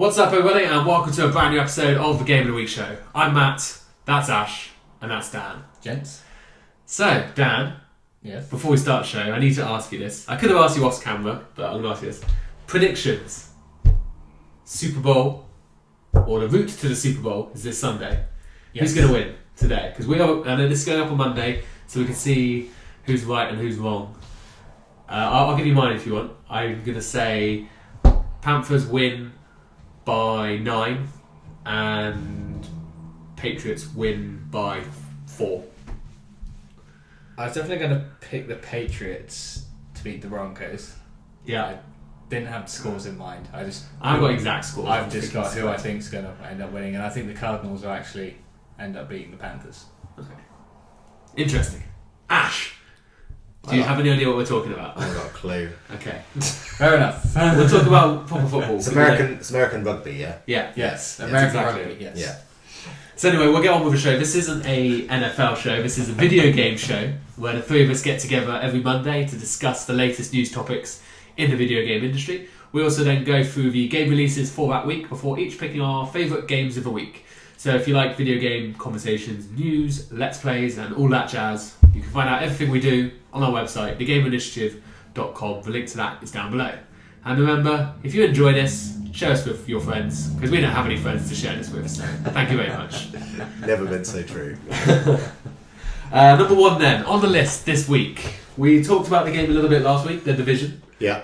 What's up, everybody, and welcome to a brand new episode of the Game of the Week show. I'm Matt, that's Ash, and that's Dan. Gents. So, Dan, yes. Before we start the show, I need to ask you this. I could have asked you off camera, but I'm going to ask you this. Predictions. Super Bowl, or the route to the Super Bowl is this Sunday. Yes. Who's going to win today? Because I know this is going up on Monday, so we can see who's right and who's wrong. I'll give you mine if you want. I'm going to say Panthers win by 9 and Patriots win by 4. I was definitely going to pick the Patriots to beat the Broncos. Yeah. I didn't have scores in mind. I've got exact scores. I've just got who I think is going to end up winning, and I think the Cardinals will actually end up beating the Panthers. Okay. Interesting. Ash, do you have any idea what we're talking about? I haven't got a clue. Okay. Fair enough. We'll talk about proper football. It's American rugby, yeah? Yeah. Yes. Yes, American exactly. rugby, yes. Yeah. So anyway, we'll get on with the show. This isn't a NFL show. This is a video game show where the three of us get together every Monday to discuss the latest news topics in the video game industry. We also then go through the game releases for that week before each picking our favourite games of the week. So if you like video game conversations, news, let's plays and all that jazz, you can find out everything we do on our website, thegameinitiative.com. The link to that is down below. And remember, if you enjoy this, share us with your friends, because we don't have any friends to share this with, so thank you very much. Never been so true. Number one then, on the list this week. We talked about the game a little bit last week, The Division. Yeah.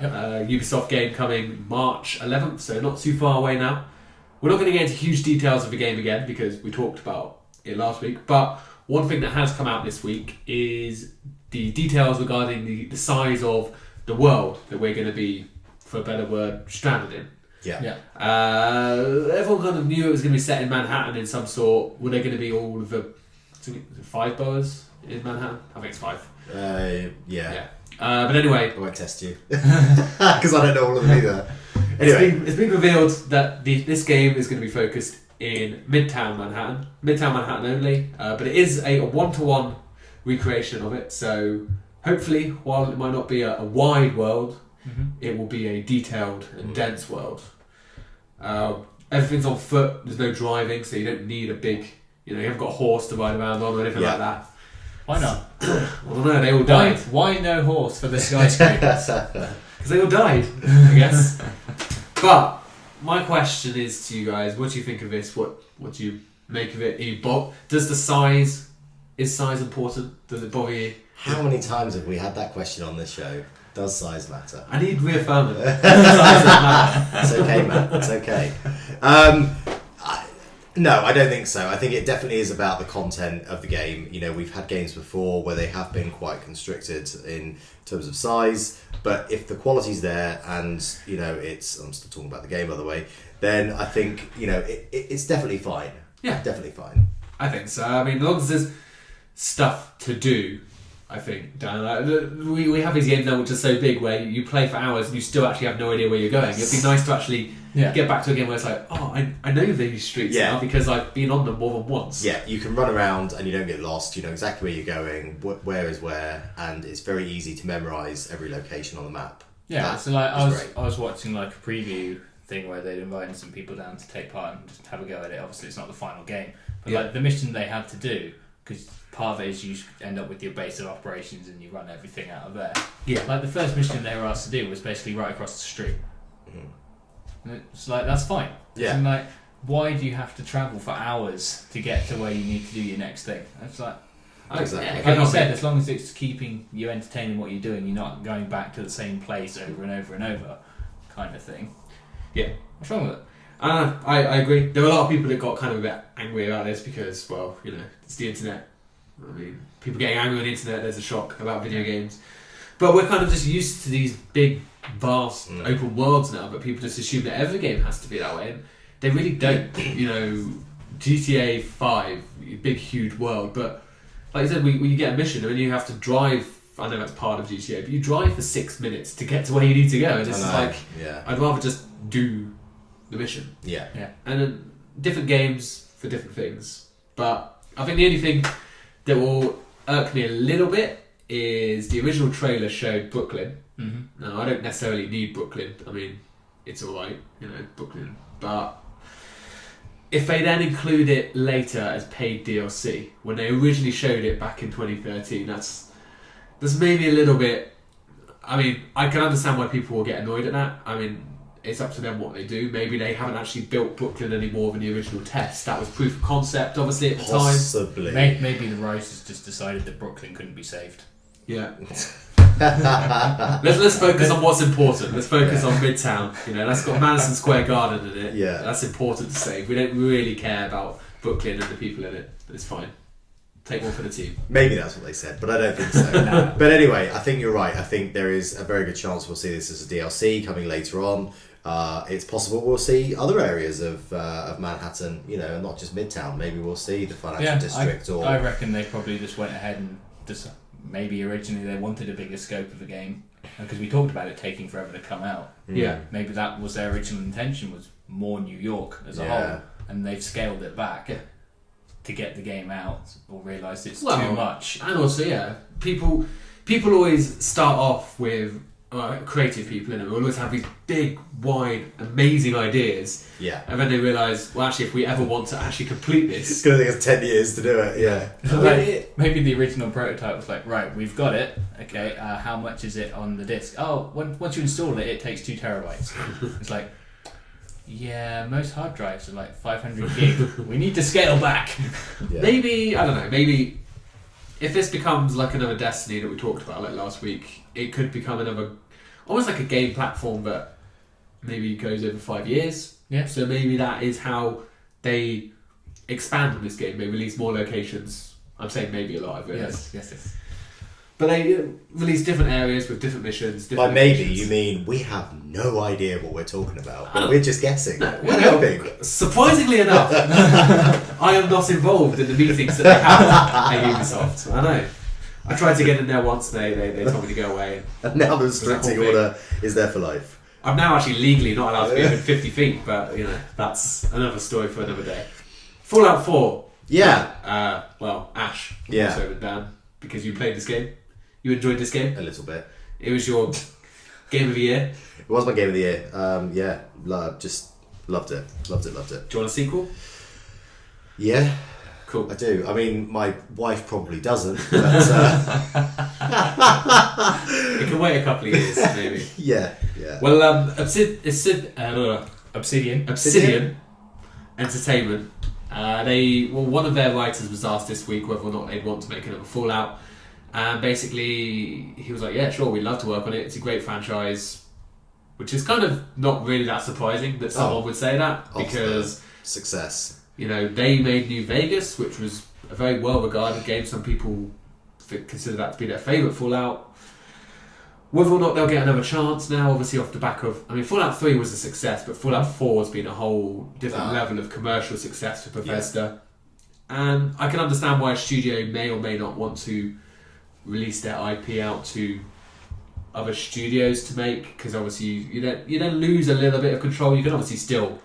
Ubisoft game coming March 11th, so not too far away now. We're not going to get into huge details of the game again, because we talked about it last week, but one thing that has come out this week is the details regarding the size of the world that we're going to be, for a better word, stranded in. Yeah. Everyone kind of knew it was going to be set in Manhattan in some sort. Were there going to be all of the 5 boroughs in Manhattan? I think it's 5. Yeah. But anyway, I won't test you because I don't know all of them either. Anyway, it's been revealed that this game is going to be focused in Midtown Manhattan only. But it is a 1-to-1 recreation of it. So hopefully, while it might not be a wide world, it will be a detailed and dense world. Everything's on foot. There's no driving, so you don't need a big. You haven't got a horse to ride around on or anything like that. Why not? I don't know. They all died. Why no horse for the skyscrapers? Because they all died, I guess. But my question is to you guys: what do you think of this? What do you make of it? Is size important? Does it bother you? how many times have we had that question on this show? Does size matter? I need reaffirming. Size doesn't matter. It's okay, Matt. It's okay. No, I don't think so. I think it definitely is about the content of the game. We've had games before where they have been quite constricted in terms of size, but if the quality's there and, I'm still talking about the game, by the way, then I think, it's definitely fine. Yeah. Definitely fine. I think so. I mean, as long as there's stuff to do, I think, Dan. We have these games now which are so big where you play for hours and you still actually have no idea where you're going. It'd be nice to actually get back to a game where it's like, I know these streets now because I've been on them more than once. Yeah, you can run around and you don't get lost. You know exactly where you're going, where is where, and it's very easy to memorise every location on the map. Yeah, so I was watching like a preview thing where they'd invited some people down to take part and just have a go at it. Obviously, it's not the final game, but like the mission they had to do, because part of it is you end up with your base of operations and you run everything out of there. Yeah. Like the first mission they were asked to do was basically right across the street. And it's like, that's fine. Yeah. And like, why do you have to travel for hours to get to where you need to do your next thing? It's like, Exactly. like I said, as long as it's keeping you entertaining what you're doing, you're not going back to the same place over and over and over, kind of thing. Yeah. What's wrong with it? I agree. There were a lot of people that got kind of a bit angry about this because, well, it's the internet. I mean, people getting angry on the internet, there's a shock about video games. But we're kind of just used to these big, vast, open worlds now, but people just assume that every game has to be that way. And they really don't. GTA 5, big, huge world, but like I said, when you get a mission and you have to drive, I know that's part of GTA, but you drive for 6 minutes to get to where you need to go. And it's like, I'd rather just do the mission. Yeah. And then different games for different things. But I think the only thing that will irk me a little bit is the original trailer showed Brooklyn. Now, I don't necessarily need Brooklyn. I mean, it's alright. Brooklyn but if they then include it later as paid DLC, when they originally showed it back in 2013, that's maybe a little bit... I mean, I can understand why people will get annoyed at that. I mean, it's up to them what they do. Maybe they haven't actually built Brooklyn any more than the original test. That was proof of concept, obviously, at the time. Possibly. Maybe the writers just decided that Brooklyn couldn't be saved. Yeah. let's focus on what's important. Let's focus on Midtown. You know, that's got Madison Square Garden in it. Yeah. That's important to save. We don't really care about Brooklyn and the people in it. It's fine. Take one for the team. Maybe that's what they said, but I don't think so. No. But anyway, I think you're right. I think there is a very good chance we'll see this as a DLC coming later on. It's possible we'll see other areas of Manhattan, you know, and not just Midtown. Maybe we'll see the financial district. I reckon they probably just went ahead and maybe originally they wanted a bigger scope of the game because we talked about it taking forever to come out. Yeah. Maybe that was their original intention, was more New York as a whole, and they've scaled it back to get the game out, or realised it's too much. And also, people always start off with creative people, and we always have these big, wide, amazing ideas. Yeah. And then they realise, well, actually, if we ever want to actually complete this, It's going to take us 10 years to do it. Yeah. Maybe the original prototype was like, right, we've got it. Okay, how much is it on the disc? Oh, once you install it, it takes 2 terabytes. It's like, yeah, most hard drives are like 500 gig. We need to scale back. Yeah. Maybe, I don't know, maybe if this becomes like another Destiny that we talked about like last week, it could become another, almost like a game platform, but maybe goes over 5 years. Yeah. So maybe that is how they expand on this game. They release more locations. I'm saying maybe a lot of it. Yes. But they release different areas with different missions. By Different maybe, locations. you mean we have no idea what we're talking about. I don't- We're just guessing. We're hoping. Surprisingly enough, I am not involved in the meetings that they have at Ubisoft. I know. I tried to get in there once, they told me to go away. And now the There's that restricting whole thing. order is there for life. I'm now actually legally not allowed to be within 50 feet, but you know, that's another story for another day. Fallout 4. Yeah. Well, Ash. Yeah. Also with Dan, because you played this game. You enjoyed this game. A little bit. It was your game of the year. It was my game of the year. Just loved it. Loved it. Do you want a sequel? Yeah, Cool. I do. I mean, my wife probably doesn't. But, It can wait a couple of years, maybe. yeah. Well, Obsidian. Obsidian Entertainment. One of their writers was asked this week whether or not they'd want to make another Fallout, and basically he was like, "Yeah, sure, we'd love to work on it. It's a great franchise," which is kind of not really that surprising that someone would say that, because success. you know they made New Vegas, which was a very well-regarded game. Some people consider that to be their favourite Fallout. Whether or not they'll get another chance now, obviously off the back of... I mean, Fallout 3 was a success, but Fallout 4 has been a whole different level of commercial success for Bethesda. Yeah. And I can understand why a studio may or may not want to release their IP out to other studios to make, because obviously you then lose a little bit of control. You can obviously still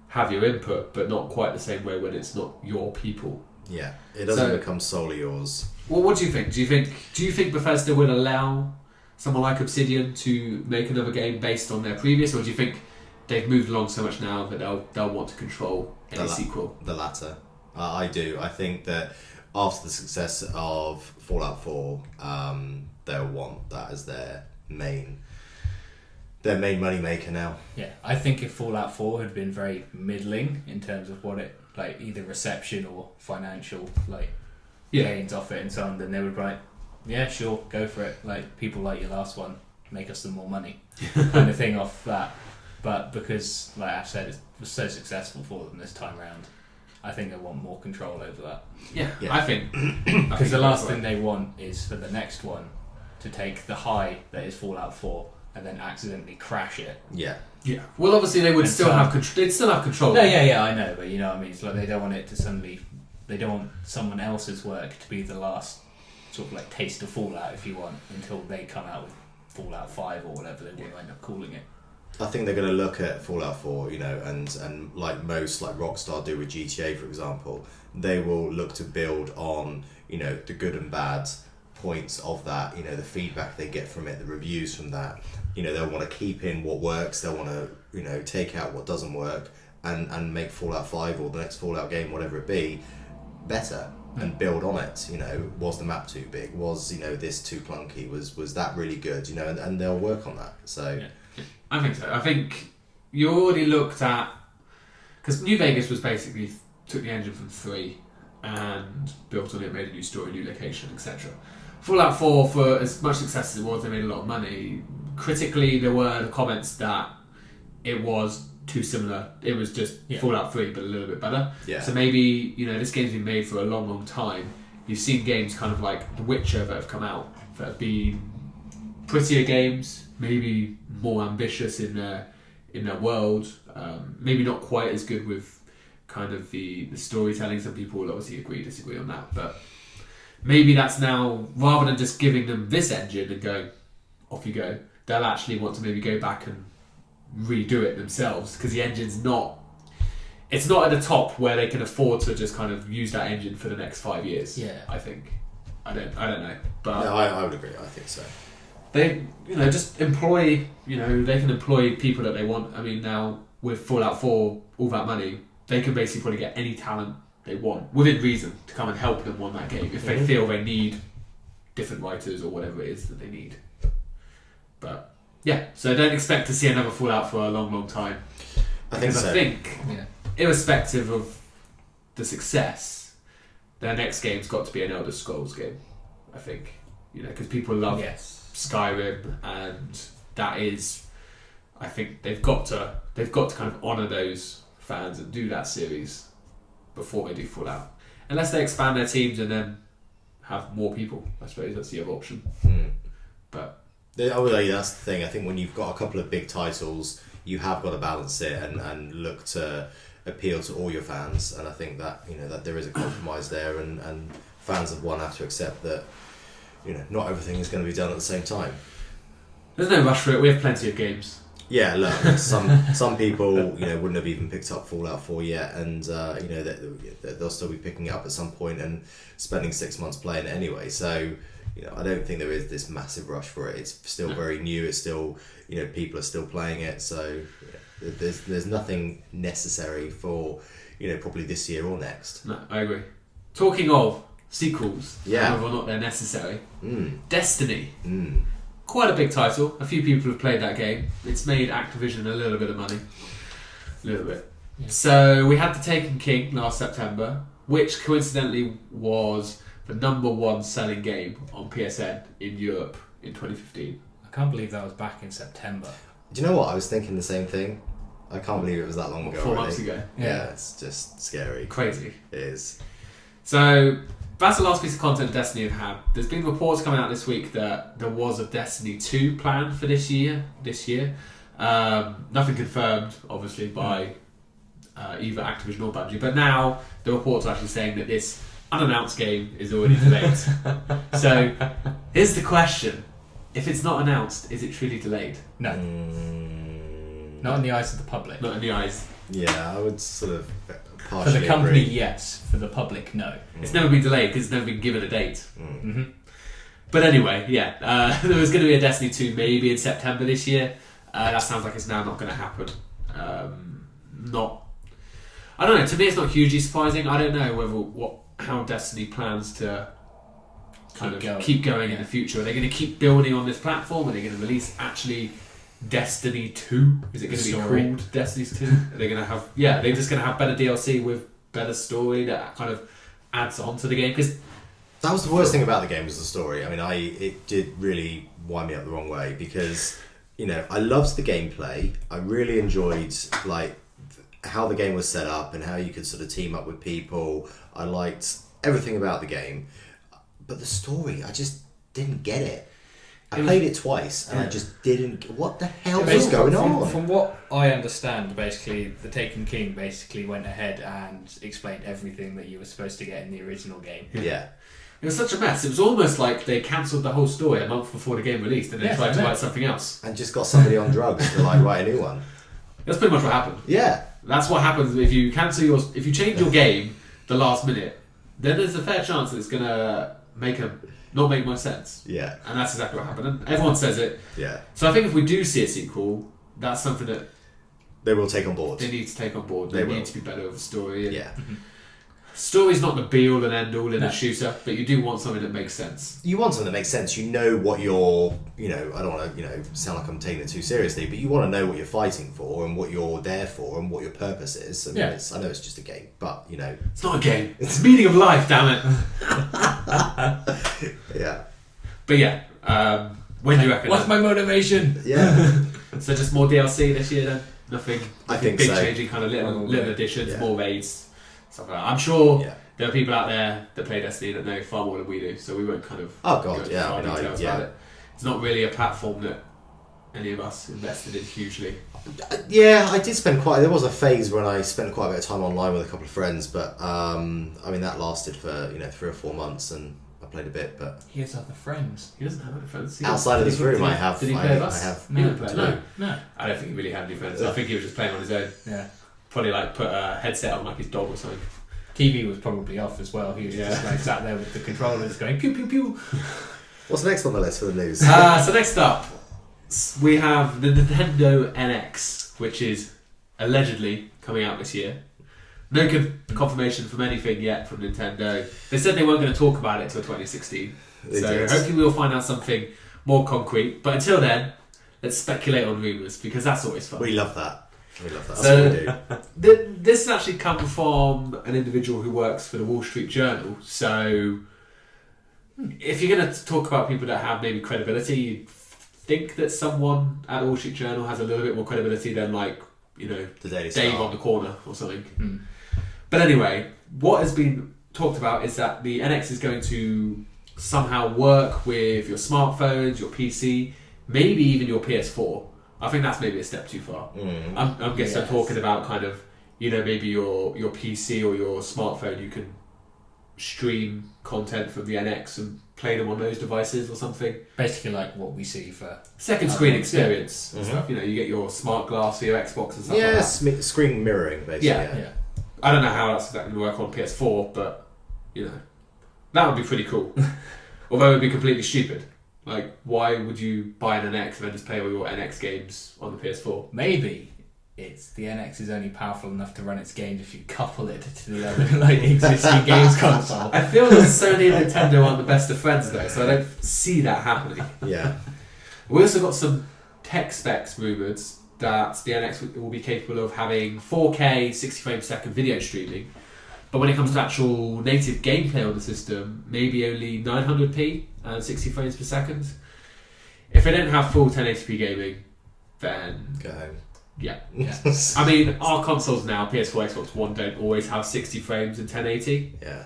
have your input, but not quite the same way when it's not your people. Yeah, it doesn't become solely yours. Well, what do you think? Do you think Bethesda would allow someone like Obsidian to make another game based on their previous, or do you think they've moved along so much now that they'll want to control any sequel? The latter. I do. I think that after the success of Fallout 4, they'll want that as their main money maker now. Yeah, I think if Fallout 4 had been very middling in terms of what it, like, either reception or financial gains off it and so on, then they would be like, yeah, sure, go for it. Like, people like your last one, make us some more money, kind of thing off that. But because, like Ash said, it was so successful for them this time round, I think they want more control over that. Yeah. I think because the last thing they want is for the next one to take the high that is Fallout 4 and then accidentally crash it. Yeah. Yeah. Well, obviously they would still have control. They'd still have control. No, yeah, I know, but you know what I mean. It's like they don't want it to suddenly. They don't want someone else's work to be the last sort of like taste of Fallout, if you want, until they come out with Fallout 5 or whatever they will end up calling it. I think they're going to look at Fallout 4, you know, and like most, like Rockstar do with GTA, for example, they will look to build on, you know, the good and bad points of that, you know, the feedback they get from it, the reviews from that. You know, they'll want to keep in what works, they'll want to, you know, take out what doesn't work, and make Fallout 5 or the next Fallout game, whatever it be, better and build on it. You know, was the map too big? Was, you know, this too clunky? Was that really good? You know, and they'll work on that. So I think so. I think you already looked at, because New Vegas was basically took the engine from 3 and built on it, made a new story, new location, etc. Fallout 4, for as much success as it was, they made a lot of money. Critically, there were comments that it was too similar. It was just Fallout 3, but a little bit better. Yeah. So maybe, you know, this game's been made for a long, long time. You've seen games kind of like The Witcher that have come out that have been prettier games, maybe more ambitious in their world, maybe not quite as good with kind of the storytelling. Some people will obviously disagree on that, but maybe that's now, rather than just giving them this engine and going, off you go, they'll actually want to maybe go back and redo it themselves, because the engine's not at the top where they can afford to just kind of use that engine for the next 5 years. I think I don't know, but no, I would agree. I think so. They, you know, just employ, you know, they can employ people that they want. I mean, now with Fallout 4, all that money, they can basically probably get any talent they want within reason to come and help them on that game if they feel they need different writers or whatever it is that they need. But yeah, so don't expect to see another Fallout for a long, long time. I think so. I think, irrespective of the success, their next game's got to be an Elder Scrolls game. I think, you know, because people love Skyrim, and that is, I think they've got to kind of honour those fans and do that series before they do Fallout. Unless they expand their teams and then have more people, I suppose that's the other option. But that's the thing. I think when you've got a couple of big titles, you have got to balance it and look to appeal to all your fans. And I think that, you know, that there is a compromise there, and fans of one have to accept that, you know, not everything is going to be done at the same time. There's no rush for it. We have plenty of games. Yeah, look, some people, you know, wouldn't have even picked up Fallout 4 yet, and you know, they'll still be picking it up at some point and spending 6 months playing it anyway. So, you know, I don't think there is this massive rush for it. It's still very new. It's still, you know, people are still playing it. So there's nothing necessary for, you know, probably this year or next. No, I agree. Talking of sequels, whether or not they're necessary, Destiny. Quite a big title. A few people have played that game. It's made Activision a little bit of money. A little bit. Yeah. So we had The Taken King last September, which coincidentally was the #1 selling game on PSN in Europe in 2015. I can't believe that was back in September. Do you know what? I was thinking the same thing. I can't believe it was that long ago. 4 months ago. Yeah, it's just scary. Crazy. It is. So that's the last piece of content Destiny have had. There's been reports coming out this week that there was a Destiny 2 planned for this year. Nothing confirmed, obviously, by either Activision or Bungie. But now the reports are actually saying that this unannounced game is already delayed. So here's the question. If it's not announced, is it truly delayed? No. Not in the eyes of the public. Not in the eyes. Yeah, I would sort of For the company, agree. yes. For the public, no. It's never been delayed because it's never been given a date. But anyway, there was going to be a Destiny 2 maybe in September this year. That sounds like it's now not going to happen. I don't know. To me, it's not hugely surprising. I don't know how Destiny plans to keep going in the future. Are they going to keep building on this platform? Are they going to release actually Destiny 2? Is it going to be called Destiny 2? Are they going to have... Yeah, they're just going to have better DLC with better story that kind of adds on to the game. Because that was the worst thing about the game, was the story. I mean, it did really wind me up the wrong way, because, you know, I loved the gameplay. I really enjoyed, like, how the game was set up and how you could sort of team up with people. I liked everything about the game. But the story, I just didn't get it. I played it twice and I just didn't... What the hell was going on? From what I understand, basically, The Taken King basically went ahead and explained everything that you were supposed to get in the original game. Yeah. It was such a mess. It was almost like they cancelled the whole story a month before the game released and then tried to write something else. And just got somebody on drugs to like write a new one. That's pretty much what happened. Yeah. That's what happens if you if you change your game the last minute, then there's a fair chance that it's going to not make much sense. Yeah. And that's exactly what happened. And everyone says it. Yeah. So I think if we do see a sequel, that's something that They will take on board. They need to take on board. They need to be better with the story. And Yeah. story's not the be-all and end-all in a shooter, but you do want something that makes sense. You want something that makes sense. You know what you're, I don't want to, sound like I'm taking it too seriously, but you want to know what you're fighting for and what you're there for and what your purpose is. I mean, I know it's just a game, but, It's not a game. It's the meaning of life, damn it. Yeah. But yeah, when do you reckon? What's my motivation? Yeah. So just more DLC this year then? Nothing I think big so. changing, kind of little additions, Yeah. more raids, stuff like that. I'm sure Yeah. there are people out there that play Destiny that know far more than we do, so we won't kind of Oh, go God, into yeah. far I mean, details about it. It's not really a platform that any of us invested in hugely. Yeah, I did spend there was a phase when I spent quite a bit of time online with a couple of friends, but, that lasted for, 3 or 4 months and I played a bit, but... He has other friends. He doesn't have any friends. Outside of this room, I have... Did he play with us? I have... He didn't play, No. I don't think he really had any friends. I think he was just playing on his own. Yeah. Probably put a headset on his dog or something. TV was probably off as well. He was just sat there with the controllers going pew pew pew. What's next on the list for the news? So next up, we have the Nintendo NX, which is allegedly coming out this year. No confirmation from anything yet from Nintendo. They said they weren't going to talk about it until 2016. They So did. hopefully we'll find out something more concrete. But until then, let's speculate on rumours, because that's always fun. We love that. That's So- what we do. This has actually come from an individual who works for the Wall Street Journal. So if you're going to talk about people that have maybe credibility, you'd think that someone at the Wall Street Journal has a little bit more credibility than The Daily Dave Star. on the corner or something. But anyway, what has been talked about is that the NX is going to somehow work with your smartphones, your PC, maybe even your PS4. I think that's maybe a step too far. I'm guessing Yes. talking about kind of, maybe your PC or your smartphone, you can stream content from the NX and play them on those devices or something. Basically like what we see for... Second screen experience and Mhm. stuff. You get your smart glass for your Xbox and stuff Yeah, like that. screen mirroring, basically. Yeah. I don't know how that's exactly going to work on PS4, but, that would be pretty cool. Although it would be completely stupid. Why would you buy an NX and then just play all your NX games on the PS4? Maybe it's the NX is only powerful enough to run its games if you couple it to the other existing games console. I feel that Sony and Nintendo aren't the best of friends though, so I don't see that happening. Yeah. We also got some tech specs rumoured that the NX will be capable of having 4K 60 frames per second video streaming, but when it comes to actual native gameplay on the system, maybe only 900p and 60 frames per second. If they don't have full 1080p gaming, then Go home. yeah. I mean, our consoles now, PS4, Xbox One, don't always have 60 frames and 1080, Yeah.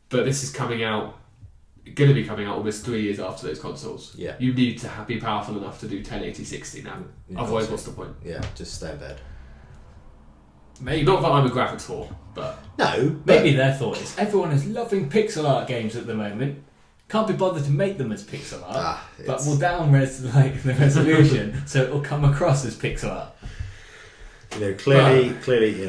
but this is going to be coming out almost 3 years after those consoles. Yeah. You need to be powerful enough to do 1080 60 now. Yeah, Otherwise, that's what's the point? Yeah, just stay in bed. Maybe. Not that I'm a graphics whore, but No, Maybe their thought is everyone is loving pixel art games at the moment. Can't be bothered to make them as pixel art, but we'll down-res the resolution so it'll come across as pixel art. clearly,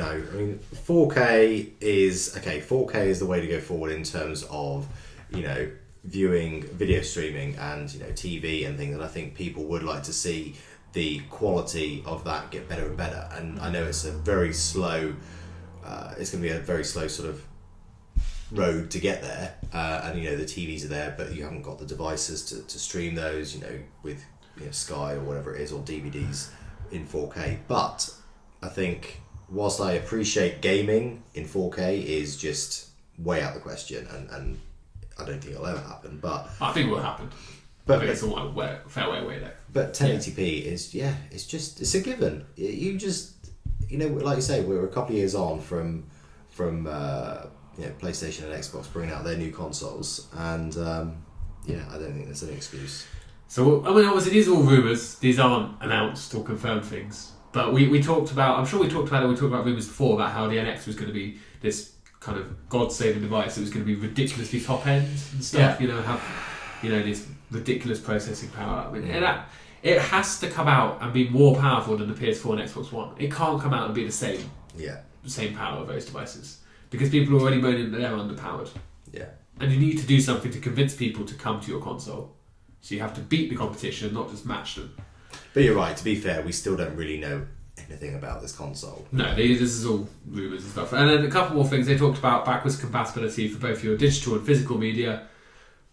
I mean, 4K is okay. 4K is the way to go forward in terms of, viewing video streaming and TV and things. And I think people would like to see the quality of that get better and better. And I know it's a very slow. It's going to be a very slow sort of road to get there. And the TVs are there, but you haven't got the devices to stream those. With Sky or whatever it is, or DVDs in 4K. But I think whilst I appreciate gaming in 4K is just way out the question, and I don't think it'll ever happen. But I think it will happen. but But it's a fair way away though. but 1080p is it's a given. You just like you say, we're a couple of years on from PlayStation and Xbox bringing out their new consoles, and I don't think there's any excuse. So, I mean, obviously these are all rumours. These aren't announced or confirmed things. But we talked about, I'm sure we talked about it, we talked about rumours before about how the NX was going to be this kind of God-saving device. It was going to be ridiculously top-end and stuff, have, this ridiculous processing power. I mean, it has to come out and be more powerful than the PS4 and Xbox One. It can't come out and be the same power of those devices. Because people are already moaning that they're underpowered. Yeah. And you need to do something to convince people to come to your console. So you have to beat the competition, not just match them. But you're right, to be fair, we still don't really know anything about this console. No, this is all rumours and stuff. And then a couple more things. They talked about backwards compatibility for both your digital and physical media.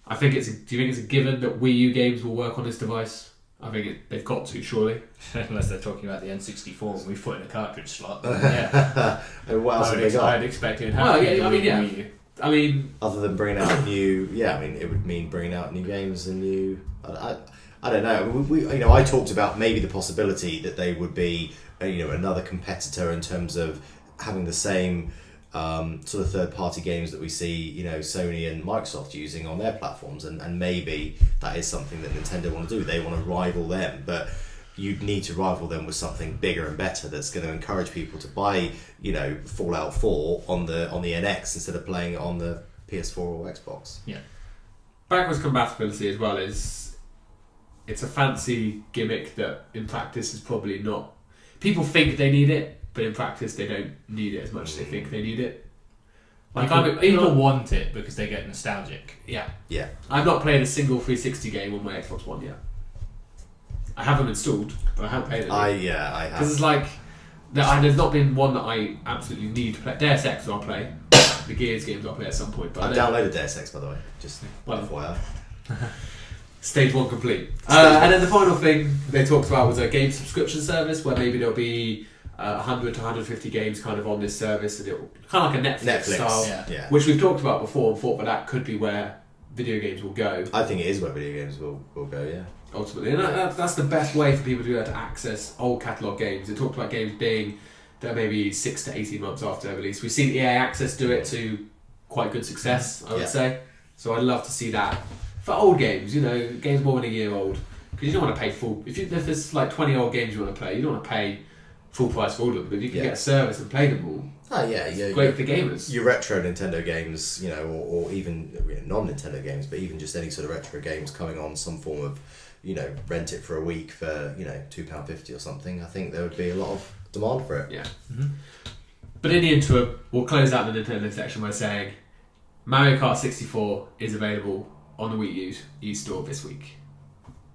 I think do you think it's a given that Wii U games will work on this device? I think they've got to, surely. Unless they're talking about the N64 and we put in a cartridge slot. Yeah. And what else have they got? I'd expect it would have Wii U. I mean, other than bringing out new, it would mean bringing out new games and new. I don't know. I talked about maybe the possibility that they would be, another competitor in terms of having the same sort of third-party games that we see, Sony and Microsoft using on their platforms, and maybe that is something that Nintendo want to do. They want to rival them, but you'd need to rival them with something bigger and better that's going to encourage people to buy, Fallout 4 on the NX instead of playing it on the PS4 or Xbox. Yeah. Backwards compatibility as well it's a fancy gimmick that in practice is probably not. People think they need it, but in practice they don't need it as much as they think they need it. People want it because they get nostalgic. Yeah. Yeah. I've not played a single 360 game on my Xbox One yet. I have them installed, but I haven't played it. I have. Because it's like, there's not been one that I absolutely need to play. Deus Ex I'll play. The Gears games I'll play at some point. But I've downloaded Deus Ex, by the way. Just FYI. Stage 1 complete. And then the final thing they talked about was a game subscription service where maybe there'll be 100 to 150 games kind of on this service, and it'll kind of like a Netflix style, which we've talked about before and thought that could be where video games will go. I think it is where video games will go, yeah. Ultimately, and that's the best way for people to be able to access old catalogue games. They talked about games being there maybe 6 to 18 months after their release. We've seen EA Access do it to quite good success, I would say. So I'd love to see that for old games, games more than a year old, because you don't want to pay full. If there's like 20 old games you want to play, you don't want to pay full price for all of them. But if you can get a service and play them all, great for gamers. Your retro Nintendo games, or even non-Nintendo games, but even just any sort of retro games coming on some form of, rent it for a week for £2.50 or something. I think there would be a lot of demand for it. Yeah. Mm-hmm. But in the interim, we'll close out the Nintendo section by saying Mario Kart 64 is available on the Wii U store this week.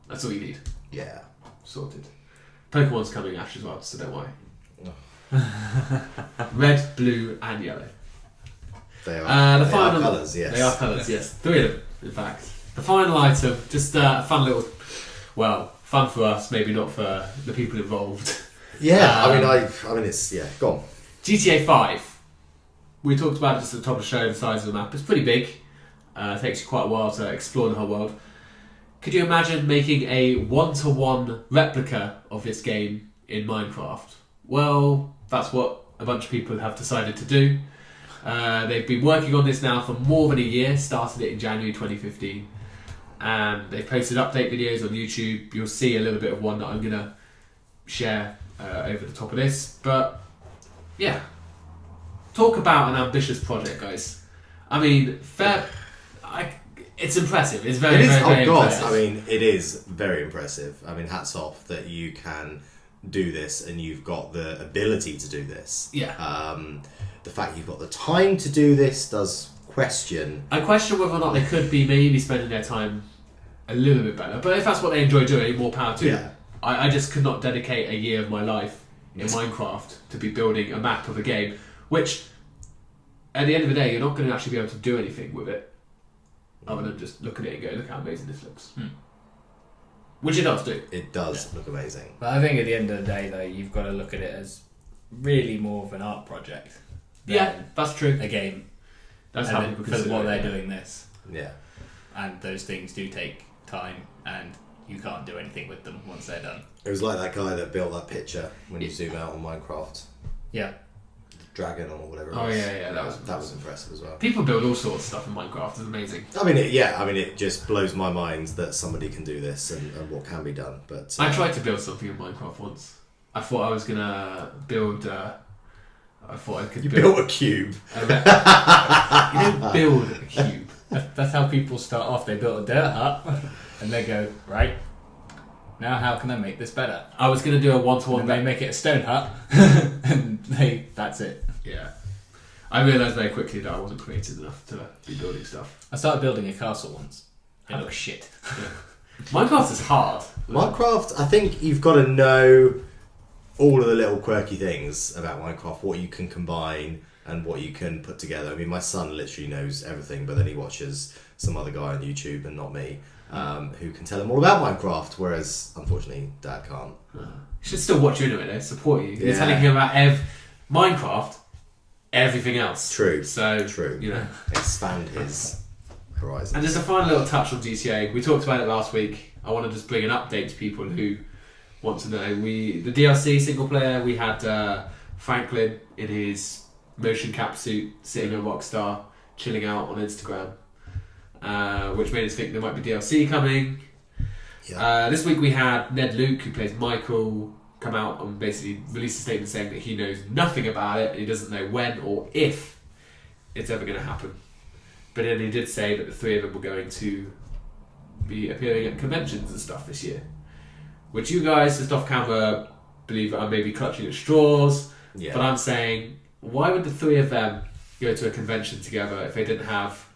That's all you need. Yeah. Sorted. Pokemon's coming, Ash, as well, so don't worry. Red, blue, and yellow. They are colours, yes. They are colours, yes. 3 of them, in fact. The final item, just a fun little... Well, fun for us, maybe not for the people involved. Yeah, I mean, it's... Yeah, go on. GTA 5. We talked about it just at the top of the show, the size of the map. It's pretty big. It takes you quite a while to explore the whole world. Could you imagine making a one-to-one replica of this game in Minecraft? Well, that's what a bunch of people have decided to do. They've been working on this now for more than a year, started it in January 2015. And they've posted update videos on YouTube. You'll see a little bit of one that I'm going to share over the top of this. But, yeah. Talk about an ambitious project, guys. I mean, it's impressive. It's very impressive. I mean, it is very impressive. I mean, hats off that you can do this and you've got the ability to do this. Yeah. The fact you've got the time to do this does question. I question whether or not they could be maybe spending their time a little bit better. But if that's what they enjoy doing, more power to them. I just could not dedicate a year of my life in Minecraft to be building a map of a game, which, at the end of the day, you're not going to actually be able to do anything with it. Other than just look at it and go, look how amazing this looks. Which it does do. It does look amazing. But I think at the end of the day, though, you've got to look at it as really more of an art project. Yeah, that's true. A game. That's how people consider what they're doing this. Yeah. And those things do take time, and you can't do anything with them once they're done. It was like that guy that built that picture when you zoom out on Minecraft. Yeah. Dragon or whatever it was. Oh yeah, that was impressive as well. People build all sorts of stuff in Minecraft. It's amazing. I mean, it just blows my mind that somebody can do this and what can be done. But I tried to build something in Minecraft once. I thought I was gonna build. I thought I could. You built a cube. You don't build a cube. That's how people start off. They built a dirt hut, and they go, right, now how can I make this better? I was going to do a one-to-one. And they make it a stone hut, and that's it. Yeah. I realised very quickly that I wasn't creative enough to be building stuff. I started building a castle once. It looked shit. Yeah. Minecraft is hard. Minecraft, I think you've got to know all of the little quirky things about Minecraft, what you can combine and what you can put together. I mean, my son literally knows everything, but then he watches some other guy on YouTube and not me, who can tell him all about Minecraft, whereas unfortunately Dad can't. He should still watch you anyway, though, support you. You're telling him about Minecraft, everything else. True. So, True. You know. Expand his horizons. And just a final little touch on GTA. We talked about it last week. I want to just bring an update to people who want to know. The DLC single player, we had Franklin in his motion cap suit sitting on Rockstar, chilling out on Instagram, which made us think there might be DLC coming. Yeah. This week we had Ned Luke, who plays Michael, come out and basically release a statement saying that he knows nothing about it. He doesn't know when or if it's ever going to happen. But then he did say that the three of them were going to be appearing at conventions and stuff this year, which you guys, just off camera, believe are maybe clutching at straws. Yeah. But I'm saying, why would the three of them go to a convention together if they didn't have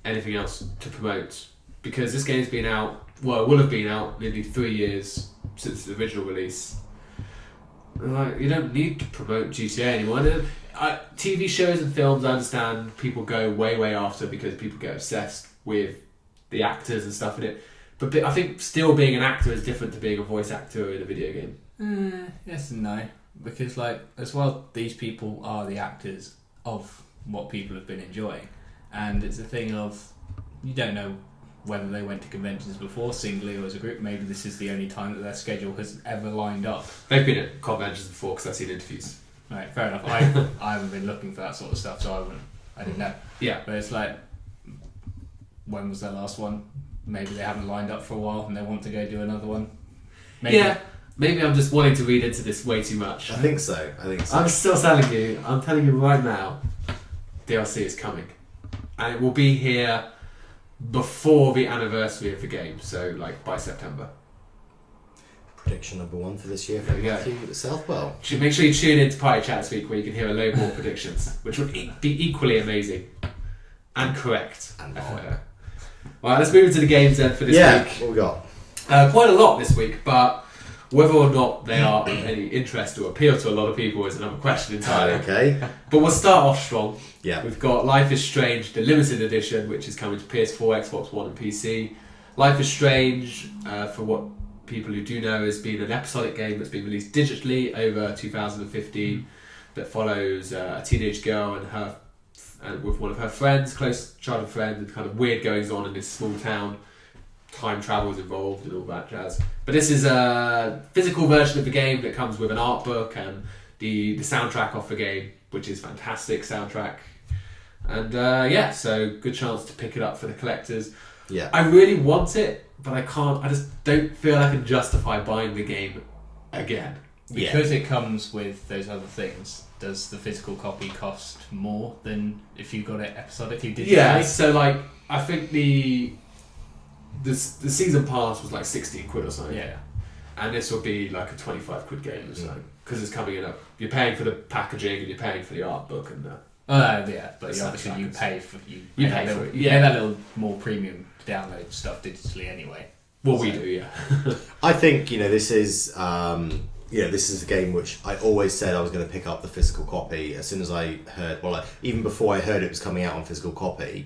anything else to promote? Because this game's been out, well, it will have been out nearly 3 years since the original release. Like, you don't need to promote GTA anymore. TV shows and films, I understand people go way after because people get obsessed with the actors and stuff in it. But I think still being an actor is different to being a voice actor in a video game. Yes and no. Because, like, as well, these people are the actors of what people have been enjoying. And it's a thing of, you don't know whether they went to conventions before, singly or as a group. Maybe this is the only time that their schedule has ever lined up. They've been at conventions before because I've seen interviews. Right, fair enough. I haven't been looking for that sort of stuff, so I didn't know. Yeah. But it's like, when was their last one? Maybe they haven't lined up for a while and they want to go do another one. Maybe. Yeah. Maybe I'm just wanting to read into this way too much. I think so. I'm still telling you right now, DLC is coming. And it will be here before the anniversary of the game, so like by September. Prediction number 1 for this year from Matthew Southwell. Make sure you tune in to Party Chat this week where you can hear a load more predictions, which would be equally amazing and correct. And Right, let's move into the games then for this week. What we got? Quite a lot this week, but whether or not they are of any interest or appeal to a lot of people is another question entirely. Okay. But we'll start off strong. Yeah. We've got Life is Strange, the limited edition, which is coming to PS4, Xbox One and PC. Life is Strange, for what people who do know, has been an episodic game that's been released digitally over 2015 that follows a teenage girl and with one of her friends, close childhood friend, and kind of weird goings on in this small town. Time travel is involved and all that jazz. But this is a physical version of the game that comes with an art book and the soundtrack off the game, which is fantastic soundtrack. And so good chance to pick it up for the collectors. Yeah. I really want it, but I can't. I just don't feel I can justify buying the game again. Because it comes with those other things, does the physical copy cost more than if you got it episodically digitally? Yeah, so like, I think the season pass was like 16 quid or something. Yeah. And this will be like a 25 quid game or something. Because it's coming in up. You're paying for the packaging and you're paying for the art book and but obviously you pay for that little more premium download stuff digitally anyway. Well, we do, yeah. I think this is this is a game which I always said I was going to pick up the physical copy as soon as I heard. Well, even before I heard it was coming out on physical copy,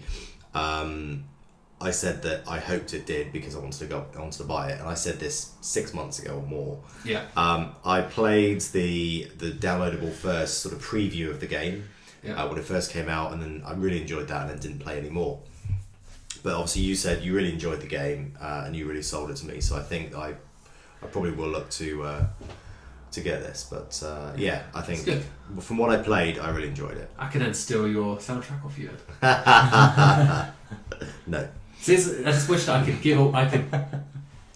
I said that I hoped it did because I wanted to buy it, and I said this 6 months ago or more. Yeah. I played the downloadable first sort of preview of the game when it first came out, and then I really enjoyed that, and then didn't play anymore. But obviously, you said you really enjoyed the game, and you really sold it to me. So I think I probably will look to get this. But I think from what I played, I really enjoyed it. I can then steal your soundtrack off you. No. See, I just wish that I could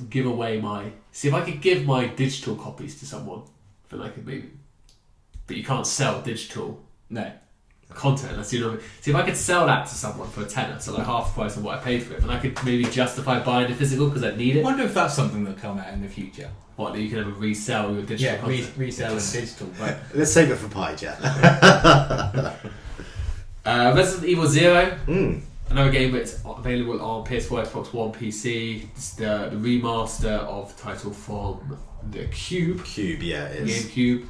give away my. See, if I could give my digital copies to someone, then I could maybe. But you can't sell digital. No. Content. That's See, if I could sell that to someone for a tenner, so like half the price of what I paid for it, then I could maybe justify buying the physical because I need it. I wonder if that's something that'll come out in the future. What, that you can ever resell your digital content? Resell as digital. But let's save it for Pie Chat. Resident Evil 0. another game that's available on PS4, Xbox One, PC. It's the remaster of the title from the Cube. Yeah, it is. GameCube.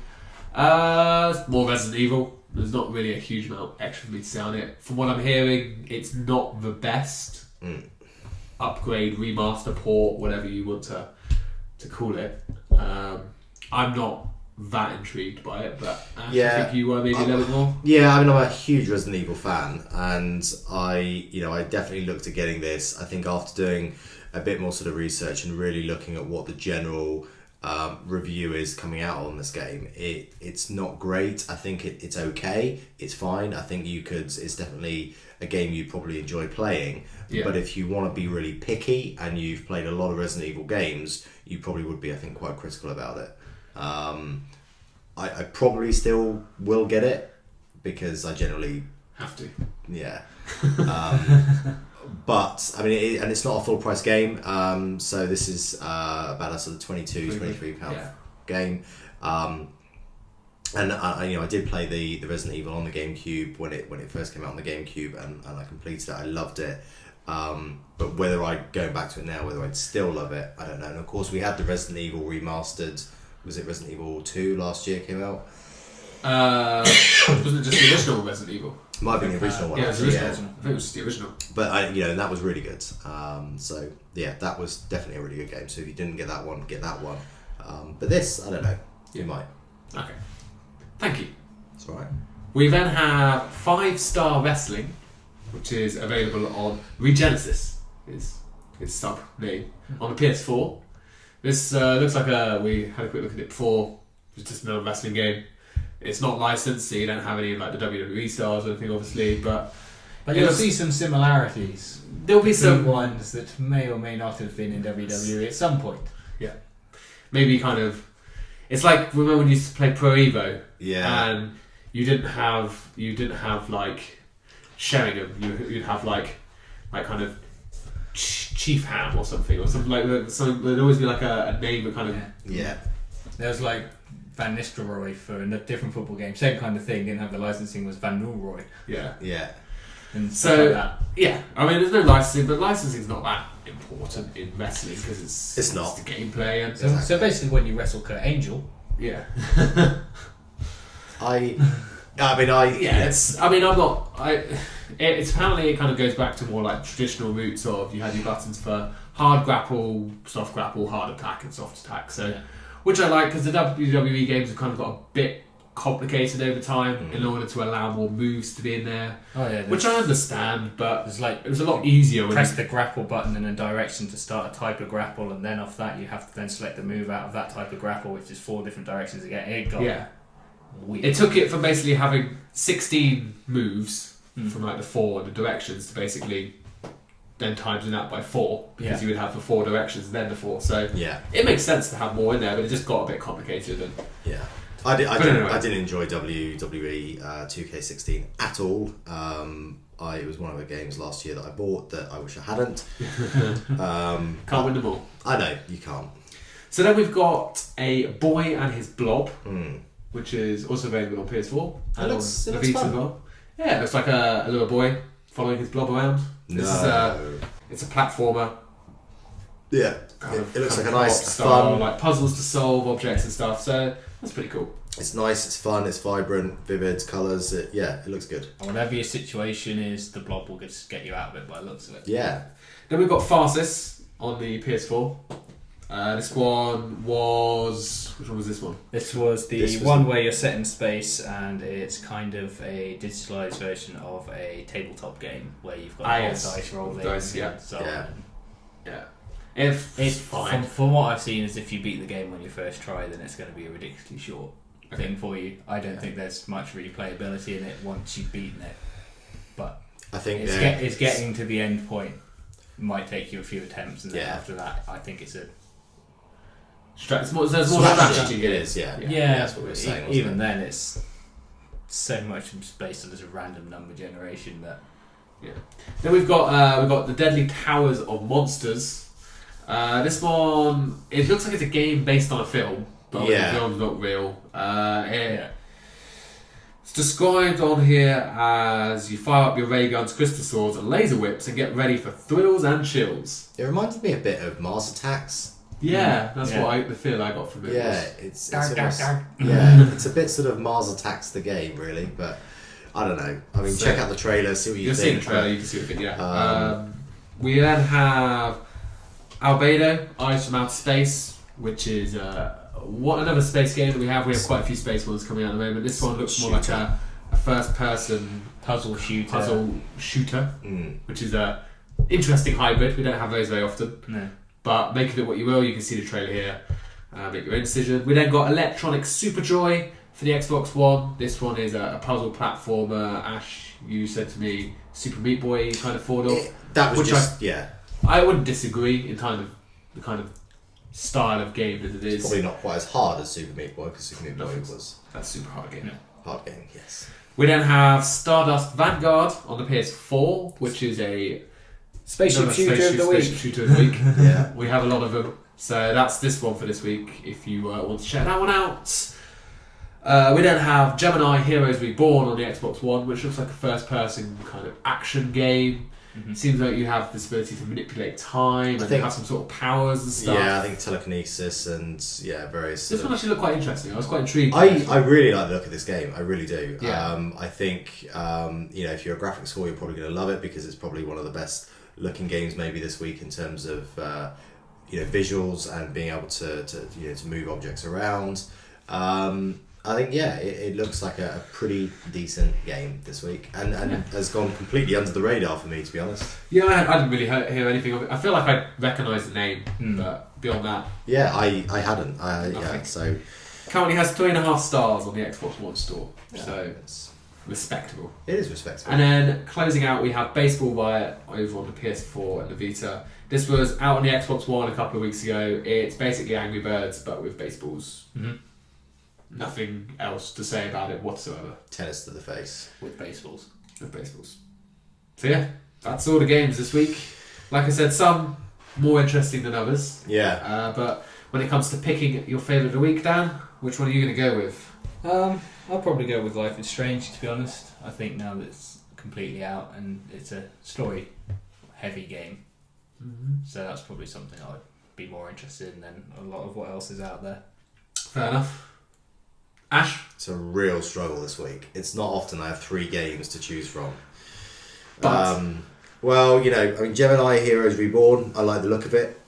More Resident Evil. There's not really a huge amount extra for me to say on it. From what I'm hearing, it's not the best upgrade, remaster, port, whatever you want to call it. I'm not that intrigued by it, but I think you were maybe a little bit more. Yeah, I mean, I'm a huge Resident Evil fan, and I definitely looked at getting this. I think after doing a bit more sort of research and really looking at what the general review is coming out on this game, it's not great. I think it's okay, it's fine. I think it's definitely a game you probably enjoy playing, but if you want to be really picky and you've played a lot of Resident Evil games, you probably would be, I think, quite critical about it. I probably still will get it because I generally have to. Yeah. But I mean, and it's not a full price game. So this is about a sort of £23 game. And I did play the Resident Evil on the GameCube when it first came out on the GameCube, and I completed it. I loved it. But whether going back to it now, whether I'd still love it, I don't know. And of course, we had the Resident Evil remastered. Was it Resident Evil 2 last year came out? Wasn't it just the original Resident Evil? Might have been the original one. Yeah, it was the original. I think it was just the original. But and that was really good. So yeah, that was definitely a really good game. So if you didn't get that one, get that one. But this, I don't know. You might. Okay. Thank you. That's all right. We then have 5 Star Wrestling, which is available on Regenesis. Is its sub name on the PS4. This looks like we had a quick look at it before. It's just another wrestling game. It's not licensed, so you don't have any like the WWE stars or anything, obviously. But you'll see some similarities. There'll be some ones that may or may not have been in WWE at some point. Yeah, maybe kind of. It's like, remember when you used to play Pro Evo? Yeah. And you didn't have like Sheringham. You'd have like kind of Chief Ham or something like that. Something there'd always be like a name that kind of There was like Van Nistelrooy for a different football game, same kind of thing. Didn't have the licensing, was Van Nistelrooy. Yeah. And so like that. Yeah, I mean there's no licensing, but licensing's not that important in wrestling because it's not the gameplay and so basically when you wrestle Kurt Angle. Yeah. It's apparently it kind of goes back to more like traditional roots of you had your buttons for hard grapple, soft grapple, hard attack, and soft attack. So, which I like because the WWE games have kind of got a bit complicated over time in order to allow more moves to be in there. Oh yeah, which I understand, but it's like it was a lot easier. When press the grapple button in a direction to start a type of grapple, and then off that you have to then select the move out of that type of grapple, which is 4 different directions again. Weird. It took it from basically having 16 moves from like the 4 the directions to basically then timesing that by 4 because you would have the 4 directions and then the 4. So it makes sense to have more in there, but it just got a bit complicated. And I didn't enjoy WWE 2K16 at all. It was one of the games last year that I bought that I wish I hadn't. Can't win them all. I know, you can't. So then we've got A Boy and His Blob, which is also available on PS4 and on the Vita as well. Yeah, it looks like a little boy following his blob around. It's a platformer. Yeah, it looks like a nice, fun, like puzzles to solve, objects and stuff. So that's pretty cool. It's nice, it's fun, it's vibrant, vivid colours. It looks good. And whatever your situation is, the blob will just get you out of it by the looks of it. Yeah. Then we've got Farsis on the PS4. This one was... Which one was this one? This was the one where you're set in space and it's kind of a digitalised version of a tabletop game where you've got dice rolling and so on. Yeah. It's fine. From what I've seen is if you beat the game on your first try, then it's going to be a ridiculously short thing for you. I don't think there's much replayability in it once you've beaten it. But I think it's getting to the end point. It might take you a few attempts and then after that I think it's a... There's more strategy. It is, yeah. That's what we were saying. Even then, it's so much based on this random number generation that. Yeah. Then we've got the Deadly Towers of Monsters. This one, it looks like it's a game based on a film, but the film's not real. It's described on here as you fire up your ray guns, crystal swords, and laser whips and get ready for thrills and chills. It reminded me a bit of Mars Attacks. Yeah, that's the feel I got from it. Yeah, it's almost, dark. yeah, it's a bit sort of Mars Attacks the game, really, but I don't know. I mean, check out the trailer, see what you think. You'll see the trailer, you can see the video. We then have Albedo, Eyes from Outer Space, which is another space game that we have. We have quite a few space ones coming out at the moment. This one looks more like a first-person puzzle shooter, which is a interesting hybrid. We don't have those very often. No. But make of it what you will. You can see the trailer here. Make your own decision. We then got Electronic Super Joy for the Xbox One. This one is a puzzle platformer. Ash, you said to me, Super Meat Boy kind of thought of. That was I wouldn't disagree in the kind of style of game that it is. It's probably not quite as hard as Super Meat Boy, because Super Meat Boy was that's a super hard game. hard game. Yes. We then have Stardust Vanguard on the PS4, which is a Spaceship shooter of the week. Yeah. We have a lot of them. So that's this one for this week, if you want to check that one out. We then have Gemini Heroes Reborn on the Xbox One, which looks like a first-person kind of action game. Mm-hmm. Seems like you have this ability to manipulate time and have some sort of powers and stuff. Yeah, I think telekinesis and various. This one actually looked quite interesting. I was quite intrigued. I really like the look of this game. I really do. Yeah. I think if you're a graphics whore, you're probably going to love it because it's probably one of the best looking games maybe this week in terms of visuals and being able to move objects around. I think it looks like a pretty decent game this week and has gone completely under the radar for me, to be honest. Yeah, I didn't really hear anything of it. I feel like I recognised the name, but beyond that, I hadn't. So currently has 3.5 stars on the Xbox One store, so it's respectable. It is respectable. And then closing out, we have Baseball Riot over on the PS4 and the Vita. This was out on the Xbox One a couple of weeks ago. It's basically Angry Birds, but with baseballs. Mm-hmm. Nothing else to say about it whatsoever. Tennis to the face. With baseballs. So yeah, that's all the games this week. Like I said, some more interesting than others. Yeah. But when it comes to picking your favourite of the week, Dan, which one are you going to go with? I'll probably go with Life is Strange, to be honest. I think now that it's completely out and it's a story-heavy game. Mm-hmm. So that's probably something I'd be more interested in than a lot of what else is out there. Fair enough. Ash? It's a real struggle this week. It's not often I have 3 games to choose from. But Gemini Heroes Reborn, I like the look of it.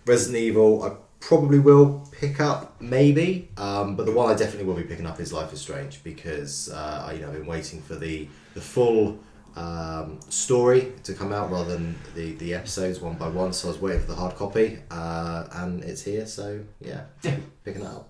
Resident Evil, I probably will pick up, maybe. But the one I definitely will be picking up is Life is Strange because I've been waiting for the full story to come out rather than the episodes one by one. So I was waiting for the hard copy, and it's here. So picking that up.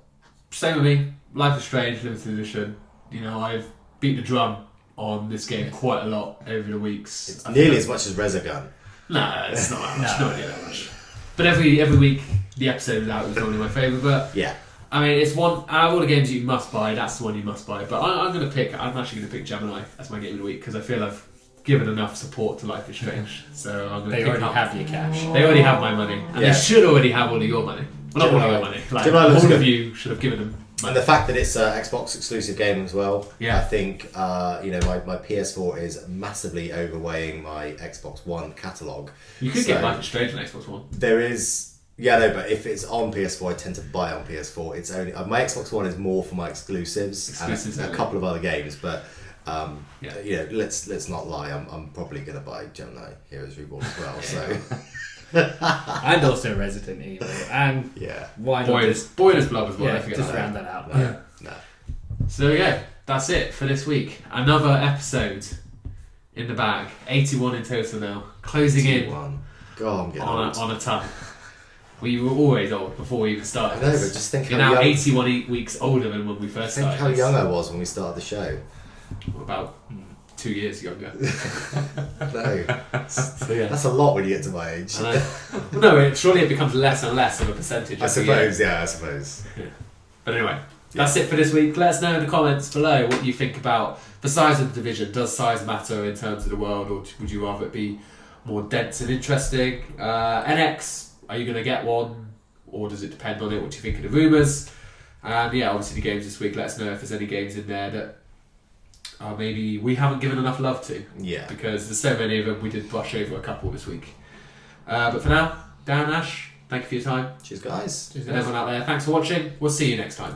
Same with me. Life is Strange, limited edition. I've beat the drum on this game quite a lot over the weeks. It's nearly as much as Resogun. No, it's not that much. Not nearly that much. But every week the episode is out is normally my favourite. But yeah, I mean, it's one out of all the games you must buy. That's the one you must buy. But I'm actually going to pick Gemini as my game of the week because I feel I've given enough support to Life is Strange. So I'm going to pick They already have your cash. They already have my money, and they should already have all of your money. Well, not all of your money. Like, all of you should have given them money. And the fact that it's an Xbox exclusive game as well, yeah. I think my PS4 is massively overweighing my Xbox One catalogue. You could get Life is Strange on Xbox One. There is, but if it's on PS4, I tend to buy it on PS4. It's only my Xbox One is more for my exclusives and a couple of other games, but. Let's not lie. I'm probably going to buy Gemini Heroes Reborn as well. So, and also Resident Evil, and why not Boiler's Blood as well. Yeah, just round that out. No. So there we go. That's it for this week. Another episode in the bag. 81 in total now. Closing 81. in. God, I'm getting old. On a ton. We were always old before we even started. I know, but just think You're how now young. 81 weeks older than when we first started. Think how young I was when we started the show. About 2 years younger. No. So yeah. That's a lot when you get to my age. No, surely it becomes less and less of a percentage. I suppose. Yeah. But anyway, that's it for this week. Let us know in the comments below what you think about the size of the Division. Does size matter in terms of the world, or would you rather it be more dense and interesting? NX, are you going to get one, or does it depend on it? What do you think of the rumours? And yeah, obviously the games this week, let us know if there's any games in there that maybe we haven't given enough love to. Yeah. Because there's so many of them, we did brush over a couple this week. But for now, Dan, Ash, thank you for your time. Cheers, guys. And everyone out there, thanks for watching. We'll see you next time.